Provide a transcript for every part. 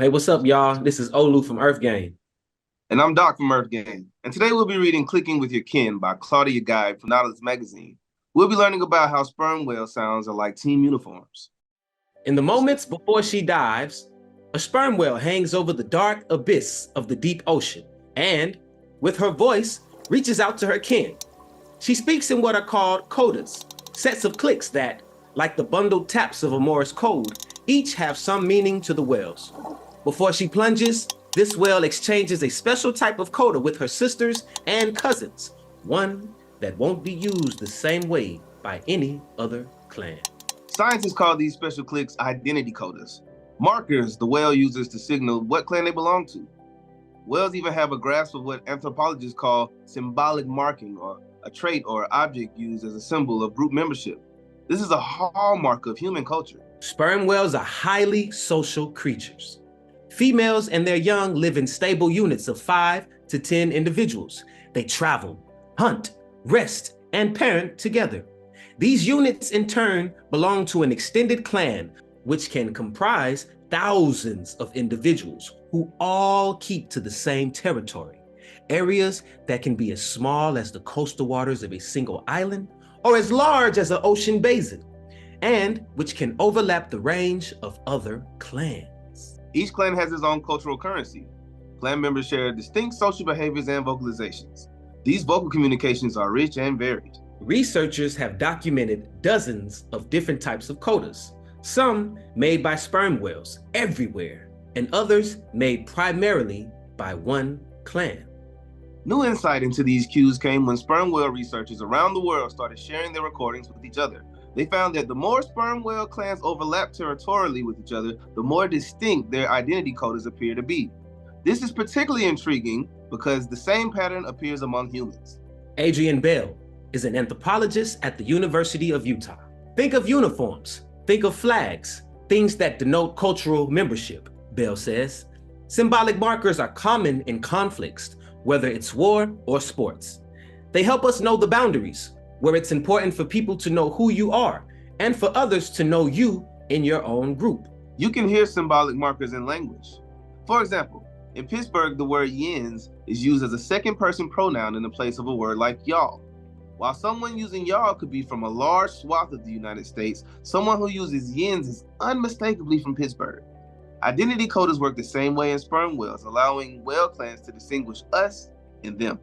Hey, what's up, y'all? This is Olu from EarthGang. And I'm Doc from EarthGang. And today we'll be reading Clicking with Your Kin by Claudia Geib from Nautilus Magazine. We'll be learning about how sperm whale sounds are like team uniforms. In the moments before she dives, a sperm whale hangs over the dark abyss of the deep ocean and, with her voice, reaches out to her kin. She speaks in what are called codas, sets of clicks that, like the bundled taps of a Morse code, each have some meaning to the whales. Before she plunges, this whale exchanges a special type of coda with her sisters and cousins, one that won't be used the same way by any other clan. Scientists call these special clicks identity codas, markers the whale uses to signal what clan they belong to. Whales even have a grasp of what anthropologists call symbolic marking, or a trait or object used as a symbol of group membership. This is a hallmark of human culture. Sperm whales are highly social creatures. Females and their young live in stable units of 5 to 10 individuals. They travel, hunt, rest, and parent together. These units in turn belong to an extended clan, which can comprise thousands of individuals who all keep to the same territory, areas that can be as small as the coastal waters of a single island or as large as an ocean basin, and which can overlap the range of other clans. Each clan has its own cultural currency. Clan members share distinct social behaviors and vocalizations. These vocal communications are rich and varied. Researchers have documented dozens of different types of codas, some made by sperm whales everywhere, and others made primarily by one clan. New insight into these cues came when sperm whale researchers around the world started sharing their recordings with each other. They found that the more sperm whale clans overlap territorially with each other, the more distinct their identity codas appear to be. This is particularly intriguing because the same pattern appears among humans. Adrian Bell is an anthropologist at the University of Utah. Think of uniforms, think of flags, things that denote cultural membership, Bell says. Symbolic markers are common in conflicts, whether it's war or sports. They help us know the boundaries, where it's important for people to know who you are and for others to know you in your own group. You can hear symbolic markers in language. For example, in Pittsburgh, the word yins is used as a second-person pronoun in the place of a word like y'all. While someone using y'all could be from a large swath of the United States, someone who uses yins is unmistakably from Pittsburgh. Identity codas work the same way in sperm whales, allowing whale clans to distinguish us and them.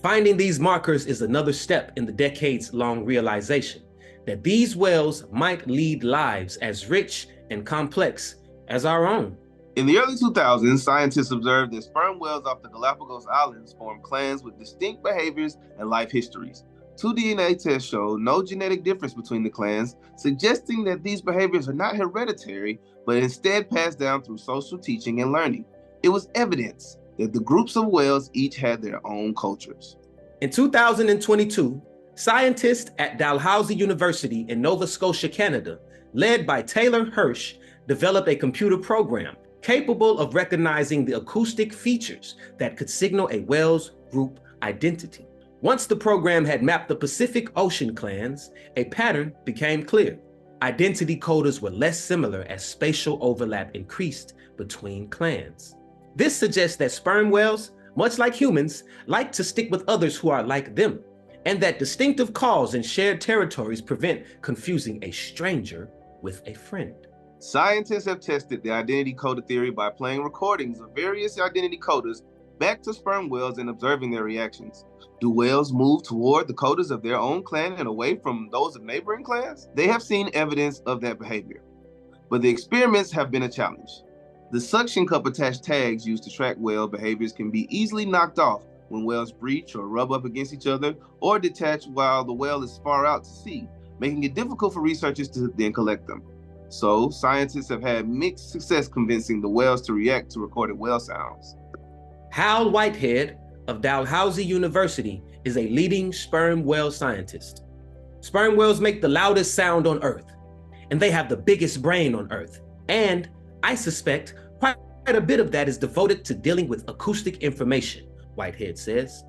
Finding these markers is another step in the decades-long realization that these whales might lead lives as rich and complex as our own. In the early 2000s, scientists observed that sperm whales off the Galapagos Islands formed clans with distinct behaviors and life histories. 2 DNA tests showed no genetic difference between the clans, suggesting that these behaviors are not hereditary, but instead passed down through social teaching and learning. It was evidence that the groups of whales each had their own cultures. In 2022, scientists at Dalhousie University in Nova Scotia, Canada, led by Taylor Hirsch, developed a computer program capable of recognizing the acoustic features that could signal a whale's group identity. Once the program had mapped the Pacific Ocean clans, a pattern became clear. Identity codas were less similar as spatial overlap increased between clans. This suggests that sperm whales, much like humans, like to stick with others who are like them, and that distinctive calls and shared territories prevent confusing a stranger with a friend. Scientists have tested the identity coda theory by playing recordings of various identity codas back to sperm whales and observing their reactions. Do whales move toward the codas of their own clan and away from those of neighboring clans? They have seen evidence of that behavior, but the experiments have been a challenge. The suction cup attached tags used to track whale behaviors can be easily knocked off when whales breach or rub up against each other, or detach while the whale is far out to sea, making it difficult for researchers to then collect them. So, scientists have had mixed success convincing the whales to react to recorded whale sounds. Hal Whitehead of Dalhousie University is a leading sperm whale scientist. Sperm whales make the loudest sound on Earth, and they have the biggest brain on Earth. And I suspect quite a bit of that is devoted to dealing with acoustic information, Whitehead says.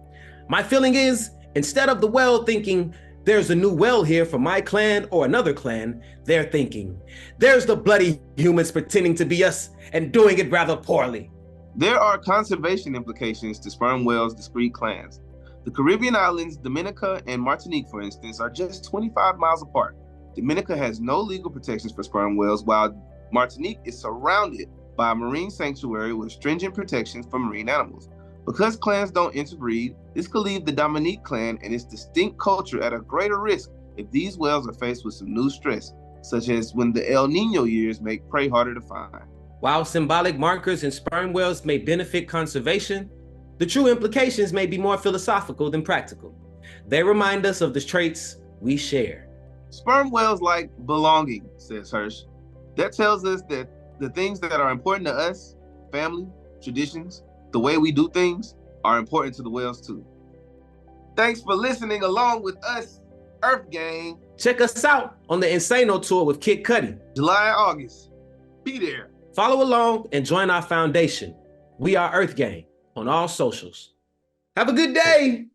My feeling is, instead of the whale thinking, There's a new whale here from my clan or another clan, they're thinking. There's the bloody humans pretending to be us and doing it rather poorly. There are conservation implications to sperm whales' discrete clans. The Caribbean islands, Dominica and Martinique, for instance, are just 25 miles apart. Dominica has no legal protections for sperm whales, while Martinique is surrounded by a marine sanctuary with stringent protections for marine animals. Because clans don't interbreed, this could leave the Dominique clan and its distinct culture at a greater risk if these whales are faced with some new stress, such as when the El Nino years make prey harder to find. While symbolic markers in sperm whales may benefit conservation, the true implications may be more philosophical than practical. They remind us of the traits we share. Sperm whales like belonging, says Hirsch. That tells us that the things that are important to us, family, traditions, the way we do things, are important to the whales too. Thanks for listening along with us, EarthGang. Check us out on the Insano tour with Kid Cudi. July and August. Be there. Follow along and join our foundation. We are EarthGang on all socials. Have a good day.